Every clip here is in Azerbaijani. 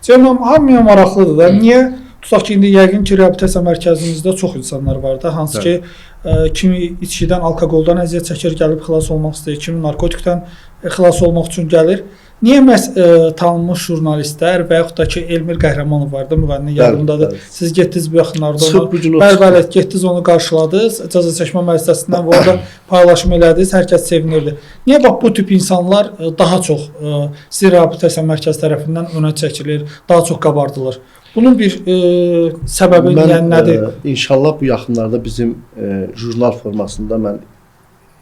Cəməm, hamıya maraqlıdır da. Niyə? Tutaq ki, indi yəqin ki, reabilitasiya mərkəzimizdə çox insanlar var da, hansı ki, kimi içkidən, alkoqoldan əziyyət çəkir, gəlib xilas olmaq istəyir, kimi narkotikdən xilas olmaq üçün gəlir. Niyə məhz tanınmış jurnalistlər və yaxud da ki, Elmir Qəhrəmanov vardı, müğənni yadımdadır. Siz getdiniz bu yaxınlarda onu, bəli, getdiniz onu qarşıladınız, cəza çəkmə müəssisəsindən və orada paylaşım elədiniz, hər kəs sevinirdi. Niyə bax bu tip insanlar daha çox sizin reabilitasiya mərkəzi tərəfindən önə çəkilir, daha çox qabardılır? Bunun bir səbəbi nədir? İnşallah bu yaxınlarda bizim jurnal formasında mən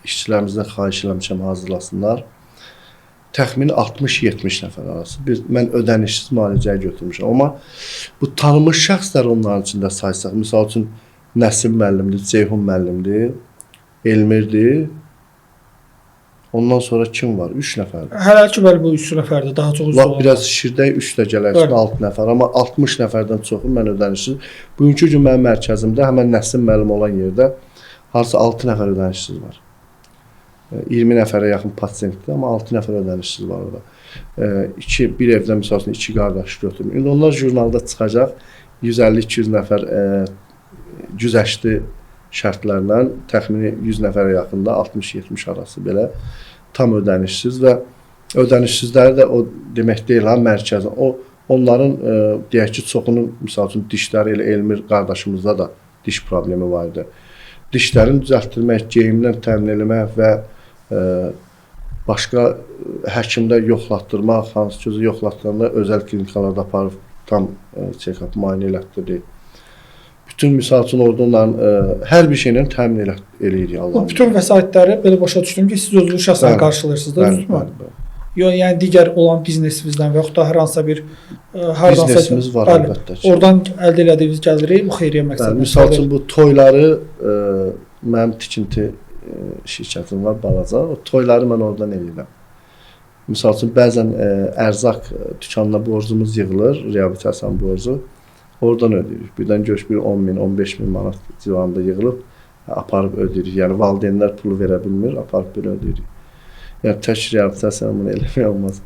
işçilərimizdən xahiş eləmişəm hazırlasınlar. Təxmini 60-70 nəfər arası. Mən ödənişsiz müalicəyə götürmüşəm. Amma bu tanınmış şəxslər onların içində saysaq, misal üçün Nəsim müəllimdir, Ceyhun müəllimdir, Elmirdir. Ondan sonra kim var? 3 nəfərdir. Hələ ki, bəli, bu 3 nəfərdir. Daha çox üzv olanlar. Biraz şirdək 3 də gələk, 6 nəfər. Amma 60 nəfərdən çoxu mən ödənişsiz. Bugünkü gün mənim mərkəzimdə həmən Nəsim müəllim olan yerdə harca 6 nəfər ödənişsiz var. 20 nəfərə yaxın pasientdir, amma 6 nəfər ödənişsiz var orada. Bir evdən misal üçün 2 qardaş götürmür. İndi onlar jurnalda çıxacaq. 150-200 nəfər güzəştli şərtlərlə təxmini 100 nəfərə yaxında 60-70 arası belə tam ödənişsiz və ödənişsizləri də o demək deyil ha mərkəzin. Onların deyək ki, çoxunun misal üçün dişləri elə Elmir qardaşımızda da diş problemi var idi. Dişlərini düzəltdirmək, geyimdən təmin etmək və başqa həkimdə yoxlatdırmaq, hansı ki, yoxlatdıranda özəl klinikalarda aparıb tam check-up müayinə elətdirir. Bütün misal üçün orada onların hər bir şeylə təmin eləyirik Allah'ın. Bütün vəsaitləri belə başa düşdüm ki, siz özünüz şəxsən qarşılayırsınız da, düzdürmü? Yox, yəni digər olan biznesimizdən və yaxud da hər hansısa bir biznesimiz var əlbəttə ki. Oradan əldə elədiyiniz gəliri bu xeyriyyə məqsədində. Misal üçün bu toyları mənim tikinti şirkətim var balaca. O toyları mən oradan eləyirəm. Misal üçün bəzən ərzaq dükanına borcumuz yığılır, reabilitasiya borcu. Oradan ödəyirik. Birdən görüş bir 10.000, 15.000 manat civarında yığılıb aparıb ödəyirik. Yəni valideynlər pulu verə bilmir, aparıb belə ödəyirik. Yəni tək reabilitasiyanı bunu eləmək olmaz.